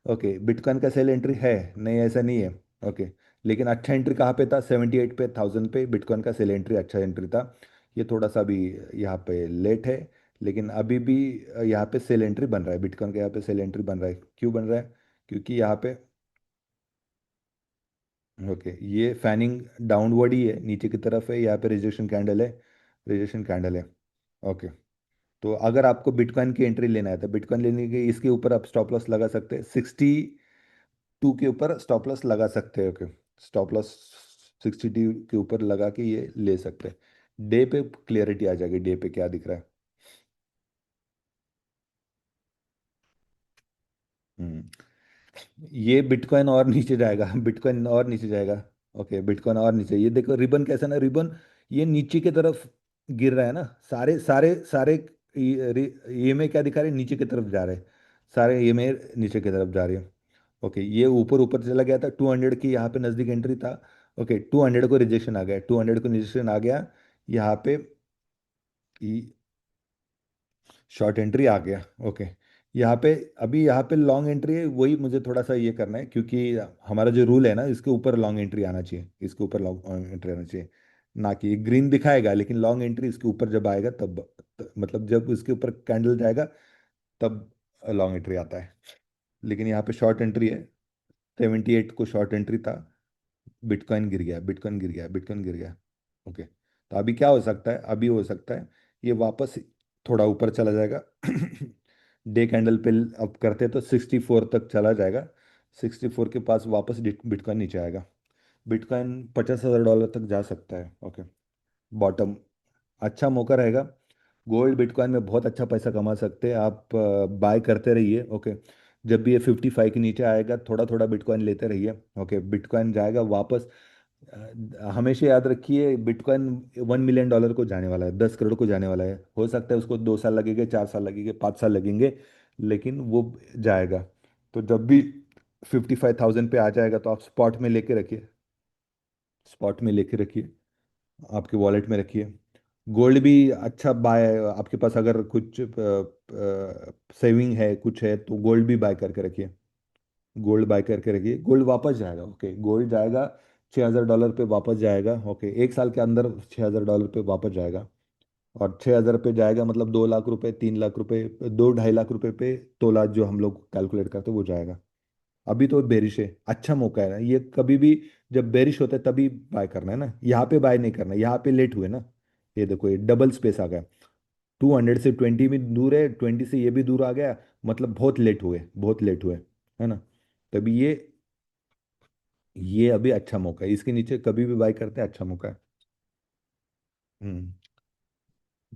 ओके, बिटकॉइन का सेल एंट्री है, नहीं ऐसा नहीं है। ओके, लेकिन अच्छा एंट्री कहाँ पे था? 78 पे, 1000 पे बिटकॉइन का सेल एंट्री अच्छा एंट्री था। ये थोड़ा सा भी यहाँ पे लेट है, लेकिन अभी भी यहाँ पे सेल एंट्री बन रहा है। बिटकॉइन का यहाँ पे सेल एंट्री बन रहा है, क्यों बन रहा है? क्योंकि यहाँ पे, ओके, ये फैनिंग डाउनवर्ड ही है, नीचे की तरफ है, यहाँ पे रिजेक्शन कैंडल है, रिजेक्शन कैंडल है। ओके, तो अगर आपको बिटकॉइन की एंट्री लेना है, तो बिटकॉइन लेने के इसके ऊपर आप स्टॉप लॉस लगा सकते हैं। 62 के ऊपर स्टॉप लॉस लगा सकते हैं। ओके, स्टॉप लॉस 62 के ऊपर लगा के ये ले सकते हैं। डे पे क्लियरिटी आ जाएगी, डे पे क्या दिख रहा है। हम्म, ये बिटकॉइन और नीचे जाएगा, बिटकॉइन और नीचे जाएगा। ओके, बिटकॉइन और नीचे, ये देखो रिबन कैसा ना, रिबन ये नीचे की तरफ गिर रहा है ना। सारे सारे सारे ये में क्या दिखा रहे हैं? नीचे की तरफ जा रहे हैं, सारे ये में नीचे की तरफ जा रहे हैं। ओके, ये ऊपर ऊपर चला गया था, 200 की यहाँ पे नज़दीक एंट्री था। ओके, 200 को रिजेक्शन आ गया, 200 को रिजेक्शन आ गया यहाँ पे, शॉर्ट एंट्री आ गया। ओके, यहाँ पे, अभी यहाँ पे लॉन्ग एंट्री है, वही मुझे थोड़ा सा ये करना है, क्योंकि हमारा जो रूल है ना, इसके ऊपर लॉन्ग एंट्री आना चाहिए, इसके ऊपर लॉन्ग एंट्री आना चाहिए। ना कि ग्रीन दिखाएगा, लेकिन लॉन्ग एंट्री इसके ऊपर जब आएगा तब, मतलब जब इसके ऊपर कैंडल जाएगा तब लॉन्ग एंट्री आता है। लेकिन यहाँ पे शॉर्ट एंट्री है, 78 को शॉर्ट एंट्री था। बिटकॉइन गिर गया, बिटकॉइन गिर गया, बिटकॉइन गिर गया। ओके, तो अभी क्या हो सकता है? अभी हो सकता है ये वापस थोड़ा ऊपर चला जाएगा। डे कैंडल पे अब करते तो 64 तक चला जाएगा। 64 के पास वापस बिटकॉइन नीचे आएगा। बिटकॉइन $50,000 तक जा सकता है। ओके, बॉटम, अच्छा मौका रहेगा। गोल्ड बिटकॉइन में बहुत अच्छा पैसा कमा सकते हैं आप, बाय करते रहिए। ओके, जब भी ये 55 के नीचे आएगा, थोड़ा थोड़ा बिटकॉइन लेते रहिए। ओके, बिटकॉइन जाएगा वापस। हमेशा याद रखिए, बिटकॉइन $1 मिलियन को जाने वाला है, 10 करोड़ को जाने वाला है। हो सकता है उसको 2 साल लगेंगे, 4 साल लगेंगे, 5 साल लगेंगे, लेकिन वो जाएगा। तो जब भी 55,000 पे आ जाएगा, तो आप स्पॉट में लेके रखिए, स्पॉट में लेके रखिए, आपके वॉलेट में रखिए। गोल्ड भी अच्छा बाय है, आपके पास अगर कुछ सेविंग है, कुछ है, तो गोल्ड भी बाय करके रखिए। गोल्ड बाय करके रखिए, गोल्ड वापस जाएगा। ओके, गोल्ड जाएगा, $6,000 पे वापस जाएगा। ओके, 1 साल के अंदर $6,000 पे वापस जाएगा। और 6,000 पे जाएगा मतलब 2 लाख रुपए, 3 लाख रुपए, 2-2.5 लाख रुपए पे तोला, जो हम लोग कैलकुलेट करते हैं वो जाएगा। अभी तो बेरिश है, अच्छा मौका है ना ये। कभी भी जब बेरिश होता है तभी बाय करना है ना, यहाँ पे बाय नहीं करना, यहाँ पे लेट हुए ना। ये देखो, ये डबल स्पेस आ गया। 200 से 20 भी दूर है, 20 से ये भी दूर आ गया, मतलब बहुत लेट हुए, बहुत लेट हुए, है ना। तभी ये ये अभी अच्छा मौका है, इसके नीचे कभी भी बाय करते हैं, अच्छा मौका है। हम्म।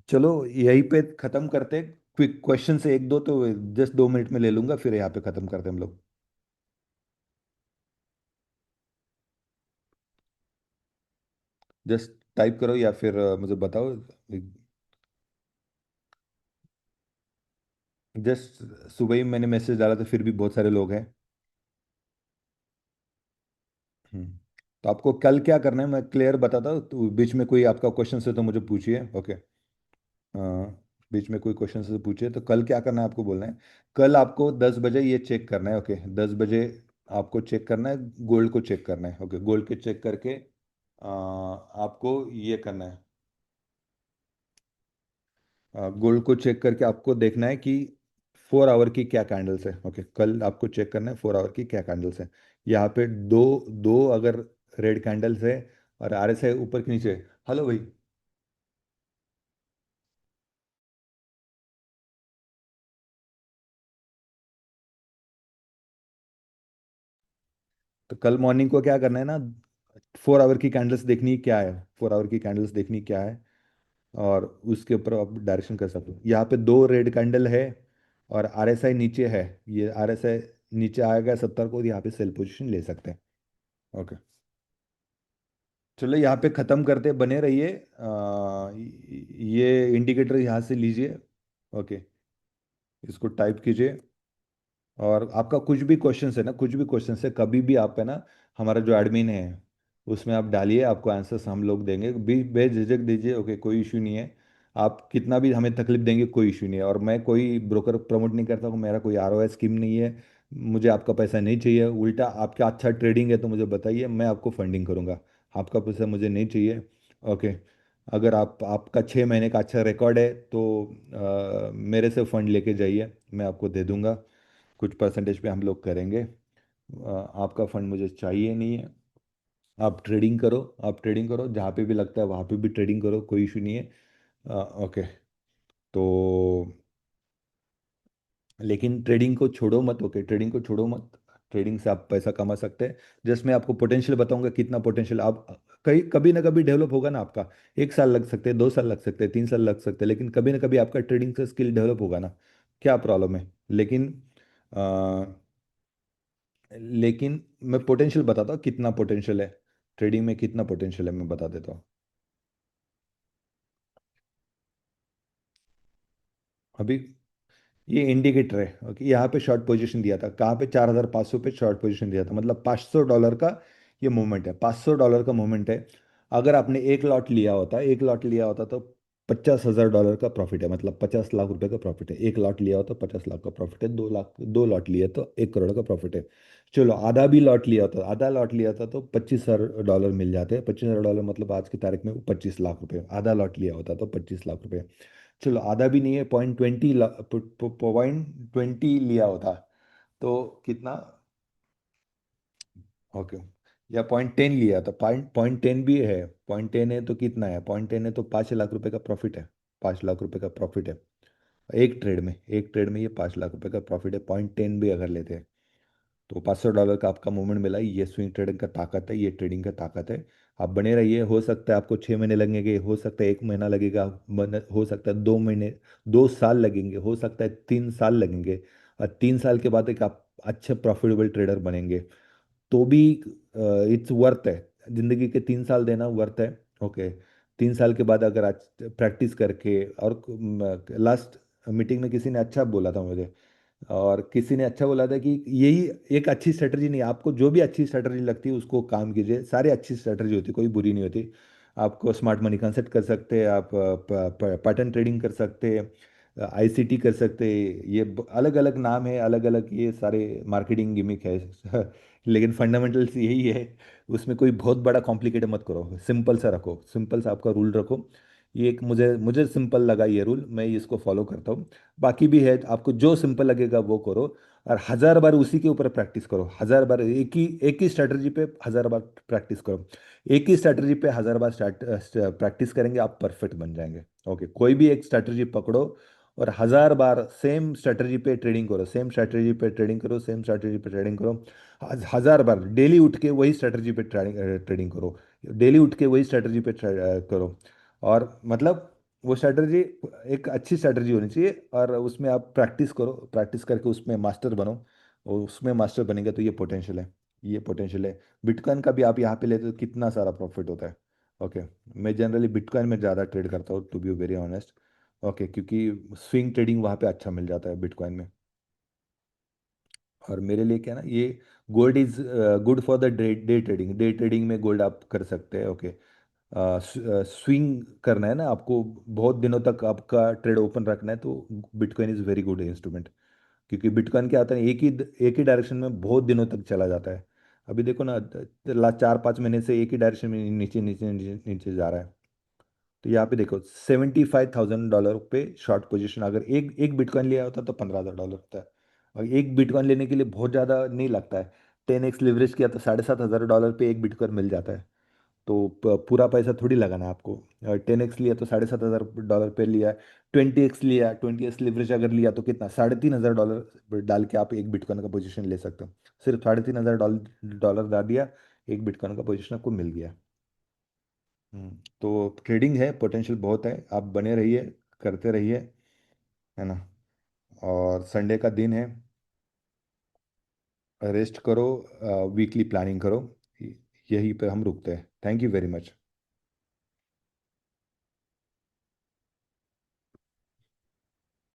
चलो यहीं पे खत्म करते हैं। क्विक क्वेश्चन से एक दो तो जस्ट 2 मिनट में ले लूंगा, फिर यहाँ पे खत्म करते हैं हम लोग। जस्ट टाइप करो या फिर मुझे बताओ। जस्ट सुबह ही मैंने मैसेज डाला था, फिर भी बहुत सारे लोग हैं। हम्म। तो आपको कल क्या करना है मैं क्लियर बताता हूँ, तो बीच में कोई आपका क्वेश्चन है तो मुझे पूछिए, ओके। बीच में कोई क्वेश्चन से पूछिए, तो कल क्या करना है आपको बोलना है। कल आपको 10 बजे ये चेक करना है, ओके। 10 बजे आपको चेक करना है, गोल्ड को चेक करना है, ओके। गोल्ड के चेक करके आपको ये करना है, गोल्ड को चेक करके आपको देखना है कि 4 आवर की क्या कैंडल्स है, ओके। कल आपको चेक करना है 4 आवर की क्या कैंडल्स है। यहाँ पे दो दो अगर रेड कैंडल्स है और RSI ऊपर के नीचे। हेलो भाई। तो कल मॉर्निंग को क्या करना है ना, 4 आवर की कैंडल्स देखनी क्या है, 4 आवर की कैंडल्स देखनी क्या है, और उसके ऊपर आप डायरेक्शन कर सकते हो। यहाँ पे दो रेड कैंडल है और RSI नीचे है। ये RSI नीचे आएगा 70 को, यहाँ पे सेल पोजीशन ले सकते हैं, ओके। चलो यहाँ पे ख़त्म करते, बने रहिए। ये इंडिकेटर यहाँ से लीजिए, ओके। इसको टाइप कीजिए, और आपका कुछ भी क्वेश्चन है ना, कुछ भी क्वेश्चन है, कभी भी आप है ना, हमारा जो एडमिन है उसमें आप डालिए, आपको आंसर्स हम लोग देंगे, बेझिझक दीजिए, ओके। कोई इशू नहीं है। आप कितना भी हमें तकलीफ देंगे, कोई इशू नहीं है। और मैं कोई ब्रोकर प्रमोट नहीं करता हूँ, मेरा कोई ROI स्कीम नहीं है। मुझे आपका पैसा नहीं चाहिए, उल्टा आपका अच्छा ट्रेडिंग है तो मुझे बताइए, मैं आपको फंडिंग करूँगा। आपका पैसा मुझे नहीं चाहिए, ओके। अगर आपका 6 महीने का अच्छा रिकॉर्ड है तो मेरे से फंड लेके जाइए, मैं आपको दे दूंगा। कुछ परसेंटेज पे हम लोग करेंगे। आपका फंड मुझे चाहिए नहीं है। आप ट्रेडिंग करो, आप ट्रेडिंग करो, जहाँ पे भी लगता है वहाँ पे भी ट्रेडिंग करो, कोई इशू नहीं है, ओके। तो लेकिन ट्रेडिंग को छोड़ो मत, ओके। ट्रेडिंग को छोड़ो मत। ट्रेडिंग से आप पैसा कमा सकते हैं। जस्ट मैं आपको पोटेंशियल बताऊंगा, कितना पोटेंशियल आप कहीं कभी ना कभी डेवलप होगा ना आपका। 1 साल लग सकते हैं, 2 साल लग सकते हैं, 3 साल लग सकते हैं, लेकिन कभी ना कभी आपका ट्रेडिंग से स्किल डेवलप होगा ना। क्या प्रॉब्लम है, लेकिन लेकिन मैं पोटेंशियल बताता हूँ कितना पोटेंशियल है। ट्रेडिंग में कितना पोटेंशियल है मैं बता देता हूँ। अभी ये इंडिकेटर है, ओके। यहाँ पे शॉर्ट पोजीशन दिया था, कहाँ पे, 4500 पे शॉर्ट पोजीशन दिया था, मतलब $500 का ये मूवमेंट है, $500 का मूवमेंट है। अगर आपने एक लॉट लिया होता, एक लॉट लिया होता तो $50,000 का प्रॉफिट है, मतलब 50 लाख रुपए का प्रॉफिट है। एक लॉट लिया हो तो 50 लाख का प्रॉफिट है, 2 लाख, 2 लॉट लिया तो 1 करोड़ का प्रॉफिट है। चलो आधा भी लॉट लिया होता, आधा लॉट लिया था तो $25,000 मिल जाते हैं। $25,000 मतलब आज की तारीख में 25 लाख रुपए, आधा लॉट लिया होता तो 25 लाख रुपए। चलो आधा भी नहीं है, 0.20 लिया होता तो कितना, ओके। या 0.10 लिया तो 0.10 भी है, 0.10 है तो कितना है, 0.10 है तो 5 लाख रुपए का प्रॉफिट है। 5 लाख रुपए का प्रॉफिट है एक ट्रेड में, एक ट्रेड में ये 5 लाख रुपए का प्रॉफिट है, 0.10 भी अगर लेते हैं तो $500 का आपका मूवमेंट मिला। ये स्विंग ट्रेडिंग का ताकत है, ये ट्रेडिंग का ताकत है। आप बने रहिए, हो सकता है आपको 6 महीने लगेंगे, हो सकता है 1 महीना लगेगा, हो सकता है 2 महीने, 2 साल लगेंगे, हो सकता है 3 साल लगेंगे। और 3 साल के बाद एक आप अच्छे प्रॉफिटेबल ट्रेडर बनेंगे तो भी इट्स वर्थ है। जिंदगी के 3 साल देना वर्थ है, ओके। 3 साल के बाद अगर आज प्रैक्टिस करके, और लास्ट मीटिंग में किसी ने अच्छा बोला था मुझे, और किसी ने अच्छा बोला था कि यही एक अच्छी स्ट्रेटजी नहीं है, आपको जो भी अच्छी स्ट्रेटजी लगती है उसको काम कीजिए। सारी अच्छी स्ट्रेटजी होती है, कोई बुरी नहीं होती। आपको स्मार्ट मनी कंसेप्ट कर सकते हैं, आप पैटर्न ट्रेडिंग कर सकते हैं, ICT कर सकते हैं, ये अलग अलग नाम है, अलग अलग ये सारे मार्केटिंग गिमिक है लेकिन फंडामेंटल्स यही है। उसमें कोई बहुत बड़ा कॉम्प्लिकेटेड मत करो, सिंपल सा रखो, सिंपल सा आपका रूल रखो। ये एक मुझे मुझे सिंपल लगा ये रूल, मैं इसको फॉलो करता हूँ। बाकी भी है, आपको जो सिंपल लगेगा वो करो। और 1000 बार उसी के ऊपर प्रैक्टिस करो, 1000 बार एक ही स्ट्रैटेजी पे 1000 बार प्रैक्टिस करो। एक ही स्ट्रैटेजी पे 1000 बार प्रैक्टिस करेंगे, आप परफेक्ट बन जाएंगे, ओके। कोई भी एक स्ट्रैटेजी पकड़ो और 1,000 बार सेम स्ट्रेटजी पे ट्रेडिंग करो, सेम स्ट्रेटजी पे ट्रेडिंग करो, सेम स्ट्रेटजी पे ट्रेडिंग करो। 1,000 बार डेली उठ के वही स्ट्रेटजी पे ट्रेडिंग ट्रेडिंग करो, डेली उठ के वही स्ट्रेटजी पे करो। और मतलब वो स्ट्रेटजी एक अच्छी स्ट्रेटजी होनी चाहिए, और उसमें आप प्रैक्टिस करो, प्रैक्टिस करके उसमें मास्टर बनो। और उसमें मास्टर बनेंगे तो ये पोटेंशियल है, ये पोटेंशियल है। बिटकॉइन का भी आप यहाँ पे लेते हो तो कितना सारा प्रॉफिट होता है। ओके, मैं जनरली बिटकॉइन में ज़्यादा ट्रेड करता हूँ, to be very honest. Okay, क्योंकि स्विंग ट्रेडिंग वहाँ पे अच्छा मिल जाता है बिटकॉइन में। और मेरे लिए क्या है ना, ये gold is good for the day day trading, day trading में गोल्ड आप कर सकते हैं। ओके, स्विंग करना है ना आपको, बहुत दिनों तक आपका ट्रेड ओपन रखना है, तो bitcoin is very good instrument. क्योंकि बिटकॉइन क्या आता है, एक ही डायरेक्शन में बहुत दिनों तक चला जाता है। अभी देखो ना, लास्ट 4-5 महीने से एक ही डायरेक्शन में नीचे नीचे नीचे नीचे जा रहा है। तो यहाँ पे देखो, $75,000 पे शॉर्ट पोजीशन, अगर एक एक बिटकॉइन लिया होता तो $15,000 होता है। और एक बिटकॉइन लेने के लिए बहुत ज़्यादा नहीं लगता है। 10x लिवरेज किया तो $7,500 पे एक बिटकॉइन मिल जाता है। तो पूरा पैसा थोड़ी लगाना है आपको। 10x लिया तो $7,500 पे लिया। 20x लिया, 20x लिवरेज अगर लिया तो कितना, $3,500 डाल के आप एक बिटकॉइन का पोजीशन ले सकते हो। सिर्फ $3,500 डॉलर डाल दिया, एक बिटकॉइन का पोजीशन आपको मिल गया। तो ट्रेडिंग है, पोटेंशियल बहुत है, आप बने रहिए, करते रहिए, है ना। और संडे का दिन है, रेस्ट करो, वीकली प्लानिंग करो। यही पे हम रुकते हैं। Thank you very much.